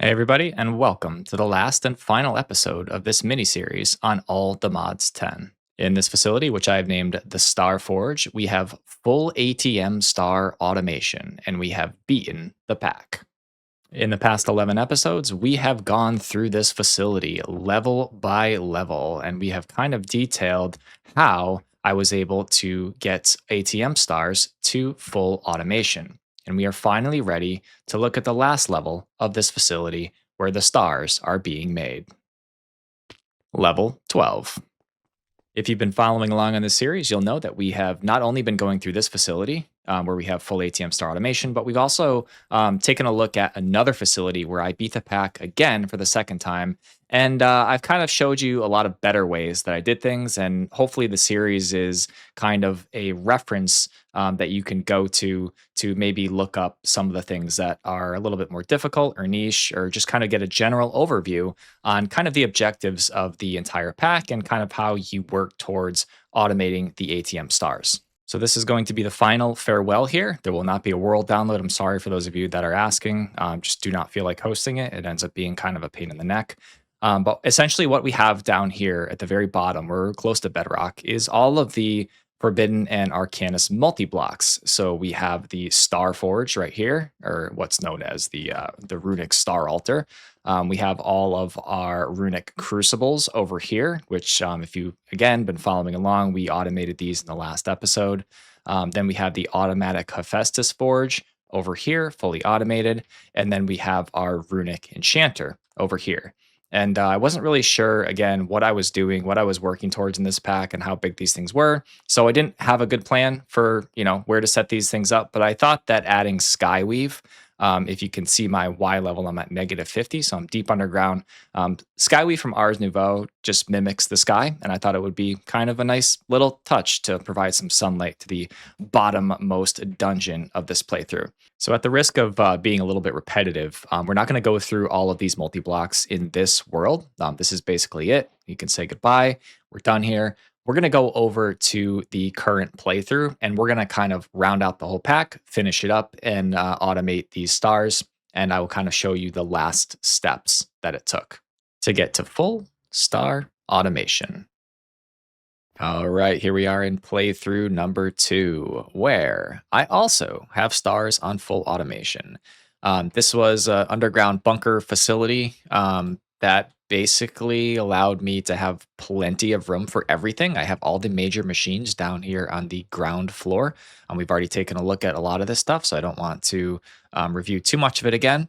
Hey, everybody, and welcome to the last and final episode of this mini series on all the mods 10. In this facility, which I have named the Star Forge, we have full ATM star automation, and we have beaten the pack. In the past 11 episodes, we have gone through this facility level by level, and we have kind of detailed how I was able to get ATM stars to full automation. And we are finally ready to look at the last level of this facility where the stars are being made. Level 12. If you've been following along on this series, you'll know that we have not only been going through this facility where we have full ATM star automation, but we've also taken a look at another facility where I beat the pack again for the second time. And I've kind of showed you a lot of better ways that I did things. And hopefully, the series is kind of a reference that you can go to maybe look up some of the things that are a little bit more difficult or niche, or just kind of get a general overview on kind of the objectives of the entire pack and kind of how you work towards automating the ATM stars. So this is going to be the final farewell here. There will not be a world download. I'm sorry for those of you that are asking. Just do not feel like hosting it. It ends up being kind of a pain in the neck. But essentially what we have down here at the very bottom, we're close to bedrock, is all of the Forbidden and Arcanus multi-blocks. So we have the Star Forge right here, or what's known as the Runic Star Altar. We have all of our Runic Crucibles over here, which if you, again, been following along, we automated these in the last episode. Then we have the automatic Hephaestus Forge over here, fully automated. And then we have our Runic Enchanter over here. And I wasn't really sure, again, what I was doing, what I was working towards in this pack, and how big these things were. So I didn't have a good plan for, where to set these things up. But I thought that adding Skyweave, if you can see my Y level, I'm at -50, so I'm deep underground. Skyweave from Ars Nouveau just mimics the sky, and I thought it would be kind of a nice little touch to provide some sunlight to the bottommost dungeon of this playthrough. So at the risk of being a little bit repetitive, we're not going to go through all of these multi-blocks in this world. This is basically it. You can say goodbye. We're done here. We're going to go over to the current playthrough, and we're going to kind of round out the whole pack, finish it up, and automate these stars. And I will kind of show you the last steps that it took to get to full star automation. All right, here we are in playthrough number 2, where I also have stars on full automation. This was an underground bunker facility that basically allowed me to have plenty of room for everything. I have all the major machines down here on the ground floor. We've already taken a look at a lot of this stuff, so I don't want to review too much of it again.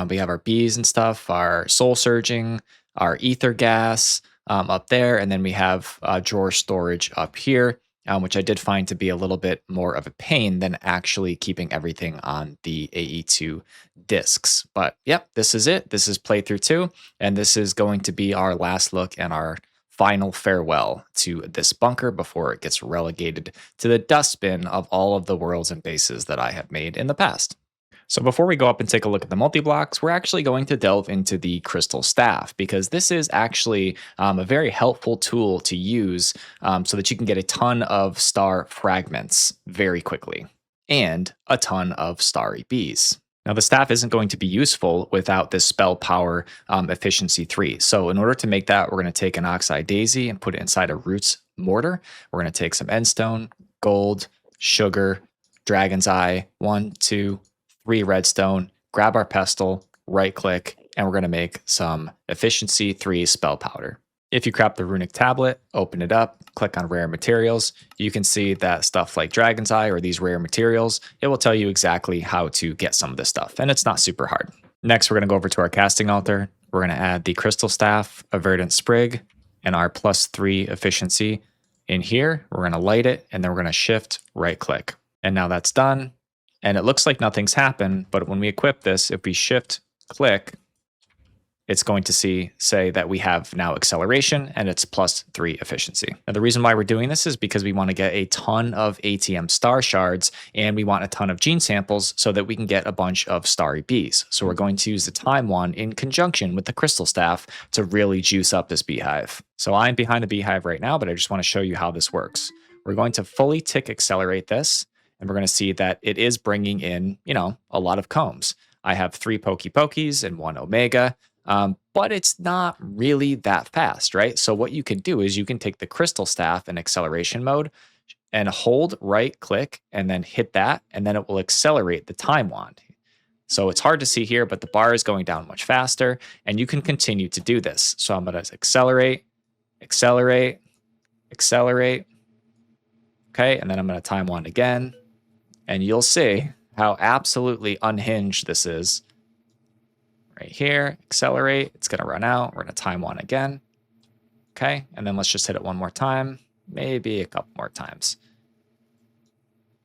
We have our bees and stuff, our soul surging, our ether gas up there, and then we have drawer storage up here, which I did find to be a little bit more of a pain than actually keeping everything on the AE2 discs. But yep, this is it. This is playthrough 2, and this is going to be our last look and our final farewell to this bunker before it gets relegated to the dustbin of all of the worlds and bases that I have made in the past. So before we go up and take a look at the multi-blocks, we're actually going to delve into the crystal staff, because this is actually a very helpful tool to use so that you can get a ton of star fragments very quickly and a ton of starry bees. Now, the staff isn't going to be useful without this spell power efficiency 3. So in order to make that, we're going to take an oxide daisy and put it inside a roots mortar. We're going to take some endstone, gold, sugar, dragon's eye, 1, 2, 3 redstone, grab our pestle, right click, and we're going to make some efficiency 3 spell powder. If you crap the runic tablet, open it up, click on rare materials, you can see that stuff like dragon's eye or these rare materials, it will tell you exactly how to get some of this stuff, and it's not super hard. Next, we're going to go over to our casting altar. We're going to add the crystal staff, a verdant sprig, and our +3 efficiency in here. We're going to light it, and then we're going to shift right click. And now that's done. And it looks like nothing's happened, but when we equip this, if we shift click, it's going to say that we have now acceleration and it's +3 efficiency. Now, the reason why we're doing this is because we want to get a ton of ATM star shards and we want a ton of gene samples so that we can get a bunch of starry bees. So we're going to use the time one in conjunction with the crystal staff to really juice up this beehive. So I'm behind the beehive right now, but I just want to show you how this works. We're going to fully tick accelerate this, and we're going to see that it is bringing in, a lot of combs. I have 3 Pokey Pokeys and 1 Omega, but it's not really that fast, right? So what you can do is you can take the Crystal Staff in acceleration mode and hold right click and then hit that, and then it will accelerate the time wand. So it's hard to see here, but the bar is going down much faster, and you can continue to do this. So I'm going to accelerate, accelerate, accelerate. Okay, and then I'm going to time wand again, and you'll see how absolutely unhinged this is. Right here, accelerate, it's going to run out. We're going to time wand again. Okay, and then let's just hit it one more time, maybe a couple more times.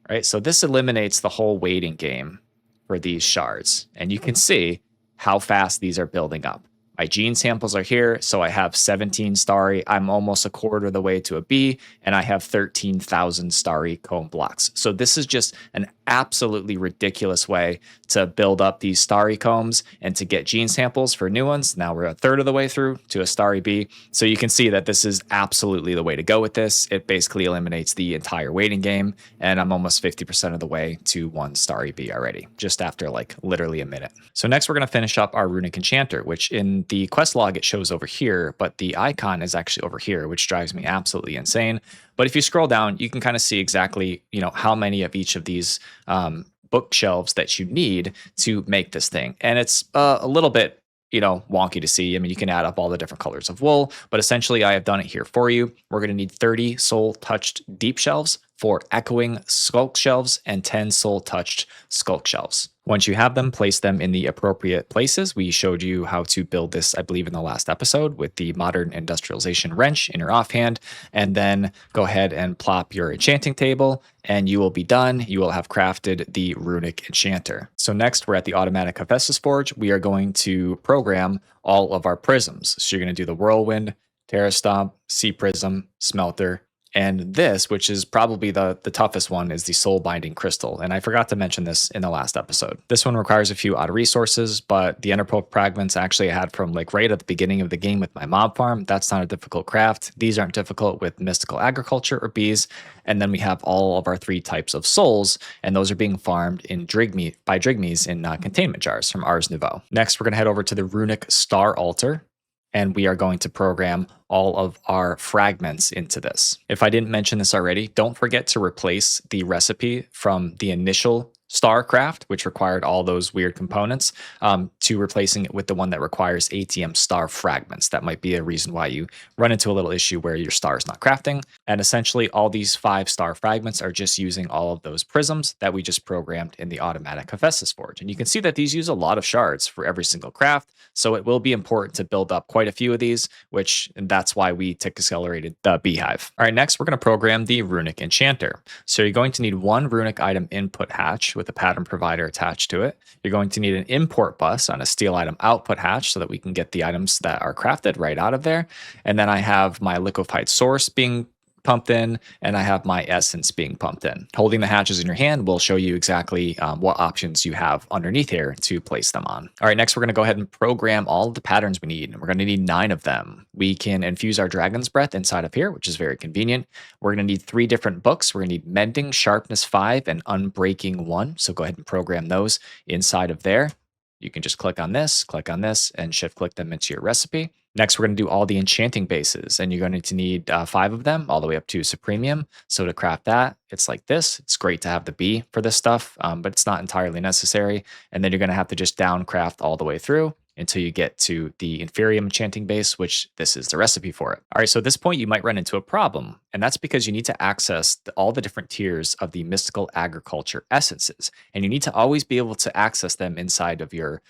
Right, so this eliminates the whole waiting game for these shards, and you can see how fast these are building up. My gene samples are here, so I have 17 Starry. I'm almost a quarter of the way to a B, and I have 13,000 Starry comb blocks. So this is just an absolutely ridiculous way to build up these Starry combs and to get gene samples for new ones. Now we're a third of the way through to a Starry B. So you can see that this is absolutely the way to go with this. It basically eliminates the entire waiting game, and I'm almost 50% of the way to 1 Starry B already, just after like literally a minute. So next we're going to finish up our Runic Enchanter, which in the quest log it shows over here, but the icon is actually over here, which drives me absolutely insane. But if you scroll down, you can kind of see exactly, how many of each of these bookshelves that you need to make this thing. And it's a little bit, wonky to see. I mean, you can add up all the different colors of wool, but essentially I have done it here for you. We're going to need 30 soul touched deep shelves, 4 echoing skulk shelves, and 10 soul touched skulk shelves. Once you have them, place them in the appropriate places. We showed you how to build this, I believe, in the last episode with the modern industrialization wrench in your offhand, and then go ahead and plop your enchanting table, and you will be done. You will have crafted the Runic Enchanter. So next, we're at the automatic Hephaestus Forge. We are going to program all of our prisms. So you're going to do the Whirlwind, Terra Stomp, Sea Prism, Smelter, and this, which is probably the toughest one, is the Soul Binding Crystal. And I forgot to mention this in the last episode. This one requires a few odd resources, but the Enderpearl fragments actually I had from like right at the beginning of the game with my mob farm. That's not a difficult craft. These aren't difficult with mystical agriculture or bees. And then we have all of our 3 types of souls, and those are being farmed in by Drigmies in containment jars from Ars Nouveau. Next, we're going to head over to the Runic Star Altar, and we are going to program all of our fragments into this. If I didn't mention this already, don't forget to replace the recipe from the initial StarCraft, which required all those weird components, to replacing it with the one that requires ATM star fragments. That might be a reason why you run into a little issue where your star is not crafting. And essentially all these 5 star fragments are just using all of those prisms that we just programmed in the automatic Hephaestus Forge. And you can see that these use a lot of shards for every single craft. So it will be important to build up quite a few of these, that's why we tick accelerated the beehive. All right, next we're going to program the Runic Enchanter. So you're going to need 1 runic item input hatch with a pattern provider attached to it. You're going to need an import bus on a steel item output hatch so that we can get the items that are crafted right out of there. And then I have my liquefied source being pumped in, and I have my essence being pumped in. Holding the hatches in your hand will show you exactly what options you have underneath here to place them on. All right, next we're going to go ahead and program all of the patterns we need. We're going to need 9 of them. We can infuse our dragon's breath inside of here, which is very convenient. We're going to need 3 different books. We're going to need Mending, Sharpness 5, and Unbreaking 1. So go ahead and program those inside of there. You can just click on this, and shift click them into your recipe. Next, we're going to do all the enchanting bases, and you're going to need 5 of them all the way up to Supremium. So to craft that, it's like this. It's great to have the bee for this stuff, but it's not entirely necessary. And then you're going to have to just downcraft all the way through until you get to the Inferium enchanting base, which this is the recipe for it. All right, so at this point, you might run into a problem, and that's because you need to access all the different tiers of the mystical agriculture essences, and you need to always be able to access them inside of your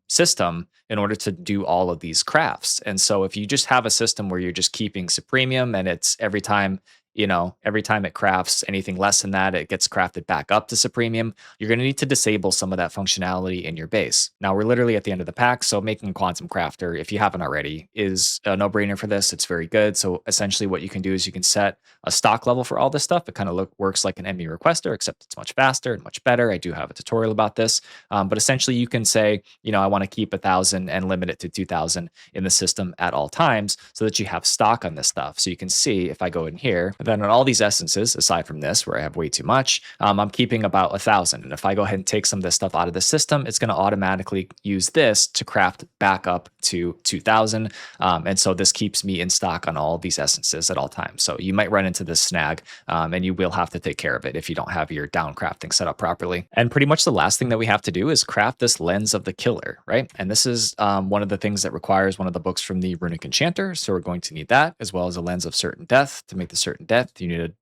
system in order to do all of these crafts. And so if you just have a system where you're just keeping Supremium and it's every time it crafts anything less than that, it gets crafted back up to Supremium, you're going to need to disable some of that functionality in your base. Now, we're literally at the end of the pack, so making a Quantum Crafter, if you haven't already, is a no-brainer for this. It's very good. So essentially what you can do is you can set a stock level for all this stuff. It kind of works like an ME requester, except it's much faster and much better. I do have a tutorial about this. But essentially you can say, I want to keep 1,000 and limit it to 2,000 in the system at all times so that you have stock on this stuff. So you can see if I go in here, Then on all these essences, aside from this, where I have way too much, I'm keeping about 1,000. And if I go ahead and take some of this stuff out of the system, it's going to automatically use this to craft back up to 2,000. And so this keeps me in stock on all these essences at all times. So you might run into this snag, and you will have to take care of it if you don't have your down crafting set up properly. And pretty much the last thing that we have to do is craft this lens of the killer, right? And this is one of the things that requires one of the books from the Runic Enchanter. So we're going to need that, as well as a lens of certain death. To make the certain death, you need a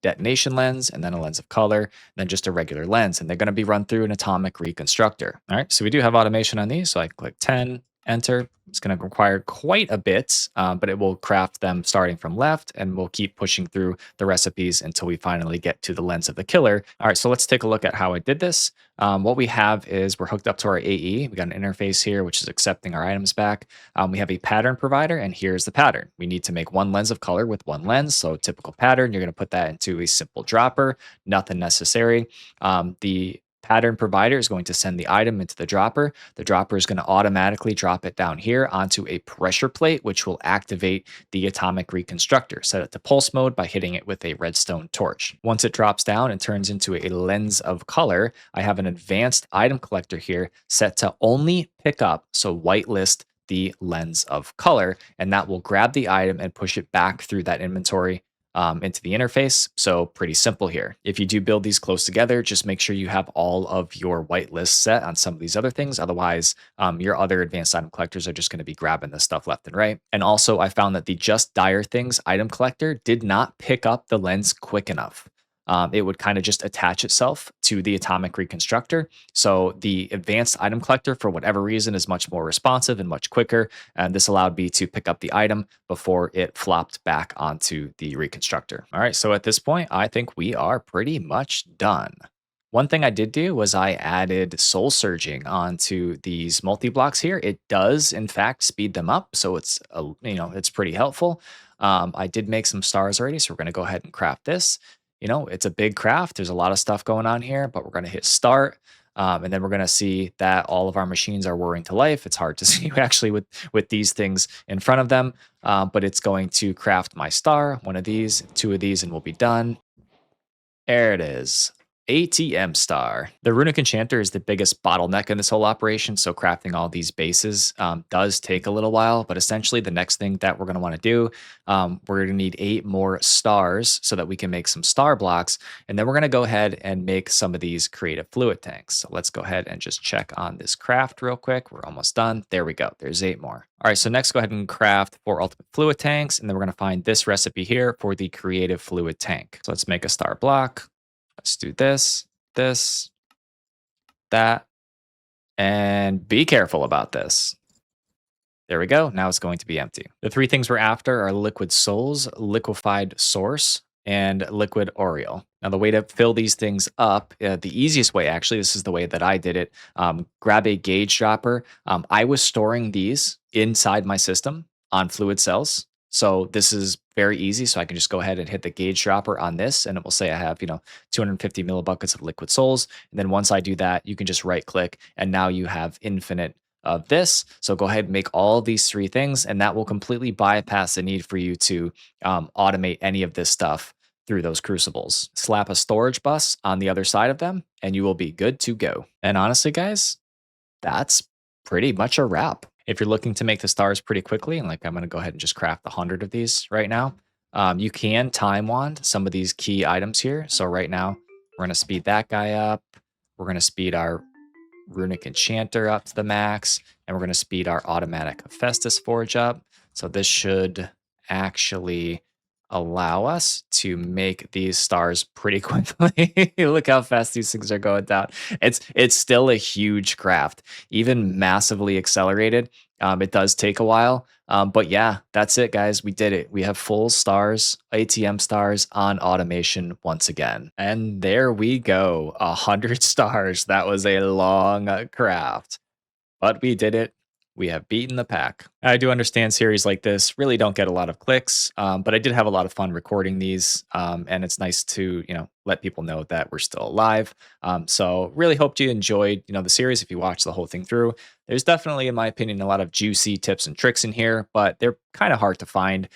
detonation lens and then a lens of color, and then just a regular lens. And they're going to be run through an atomic reconstructor. All right, so we do have automation on these. So I click 10, enter. It's going to require quite a bit, but it will craft them starting from left, and we'll keep pushing through the recipes until we finally get to the lens of the killer. All right, so let's take a look at how I did this. What we have is we're hooked up to our AE. We got an interface here, which is accepting our items back. We have a pattern provider, and here's the pattern. We need to make one lens of color with one lens. So typical pattern, you're going to put that into a simple dropper, nothing necessary. The pattern provider is going to send the item into the dropper. The dropper is going to automatically drop it down here onto a pressure plate, which will activate the atomic reconstructor. Set it to pulse mode by hitting it with a redstone torch. Once it drops down and turns into a lens of color, I have an advanced item collector here set to only pick up, so whitelist the lens of color, and that will grab the item and push it back through that inventory into the interface. So pretty simple here. If you do build these close together, just make sure you have all of your whitelist set on some of these other things. Otherwise, your other advanced item collectors are just going to be grabbing this stuff left and right. And also, I found that the Just Dire Things item collector did not pick up the lens quick enough. It would kind of just attach itself to the atomic reconstructor. So the advanced item collector, for whatever reason, is much more responsive and much quicker. And this allowed me to pick up the item before it flopped back onto the reconstructor. All right, so at this point, I think we are pretty much done. One thing I did do was I added soul surging onto these multi-blocks here. It does, in fact, speed them up. So it's, it's pretty helpful. I did make some stars already, so we're going to go ahead and craft this. It's a big craft. There's a lot of stuff going on here, but we're going to hit start. And then we're going to see that all of our machines are whirring to life. It's hard to see actually with these things in front of them, but it's going to craft my star, one of these, two of these, and we'll be done. There it is. ATM star. The Runic Enchanter is the biggest bottleneck in this whole operation, so crafting all these bases does take a little while, but essentially the next thing that we're going to want to do, we're going to need 8 more stars so that we can make some star blocks, and then we're going to go ahead and make some of these creative fluid tanks. So let's go ahead and just check on this craft real quick. We're almost done. There we go. There's 8 more. All right, so next go ahead and craft 4 ultimate fluid tanks, and then we're going to find this recipe here for the creative fluid tank. So let's make a star block. Let's do this, that, and be careful about this. There we go. Now it's going to be empty. The 3 things we're after are liquid souls, liquefied source, and liquid Oriole. Now, the way to fill these things up, the easiest way, actually, this is the way that I did it. Grab a gauge dropper. I was storing these inside my system on fluid cells. So this is very easy. So I can just go ahead and hit the gauge dropper on this, and it will say I have, 250 millibuckets of liquid souls. And then once I do that, you can just right click, and now you have infinite of this. So go ahead and make all these 3 things, and that will completely bypass the need for you to automate any of this stuff through those crucibles. Slap a storage bus on the other side of them, and you will be good to go. And honestly, guys, that's pretty much a wrap. If you're looking to make the stars pretty quickly, and I'm going to go ahead and just craft 100 of these right now, you can time wand some of these key items here. So right now, we're going to speed that guy up. We're going to speed our Runic Enchanter up to the max, and we're going to speed our automatic Hephaestus Forge up. So this should actually allow us to make these stars pretty quickly. Look how fast these things are going down. It's still a huge craft, even massively accelerated. It does take a while, but yeah, that's it, guys. We did it. We have full stars, ATM stars on automation once again, and there we go. 100 stars. That was a long craft, but we did it. We have beaten the pack. I do understand series like this really don't get a lot of clicks, but I did have a lot of fun recording these, and it's nice to let people know that we're still alive. So really hoped you enjoyed the series if you watched the whole thing through. There's definitely, in my opinion, a lot of juicy tips and tricks in here, but they're kind of hard to find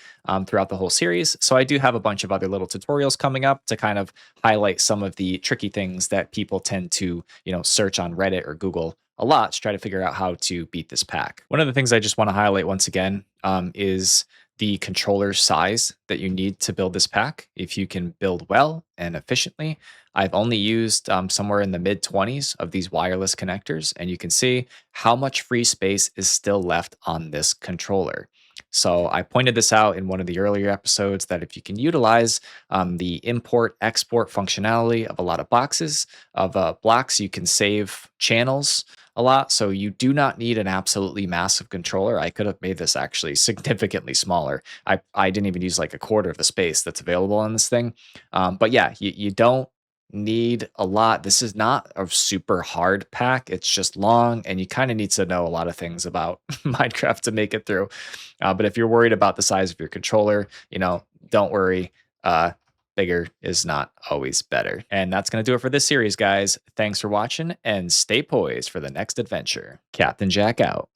throughout the whole series. So I do have a bunch of other little tutorials coming up to kind of highlight some of the tricky things that people tend to search on Reddit or Google a lot to try to figure out how to beat this pack. One of the things I just want to highlight once again is the controller size that you need to build this pack. If you can build well and efficiently, I've only used somewhere in the mid 20s of these wireless connectors, and you can see how much free space is still left on this controller. So I pointed this out in one of the earlier episodes that if you can utilize the import export functionality of a lot of boxes of blocks, you can save channels a lot. So you do not need an absolutely massive controller. I could have made this actually significantly smaller. I didn't even use like a quarter of the space that's available on this thing. But yeah, you don't need a lot. This is not a super hard pack. It's just long, and you kind of need to know a lot of things about Minecraft to make it through. But if you're worried about the size of your controller, don't worry. Bigger is not always better. And that's going to do it for this series, guys. Thanks for watching, and stay poised for the next adventure. Captain Jack out.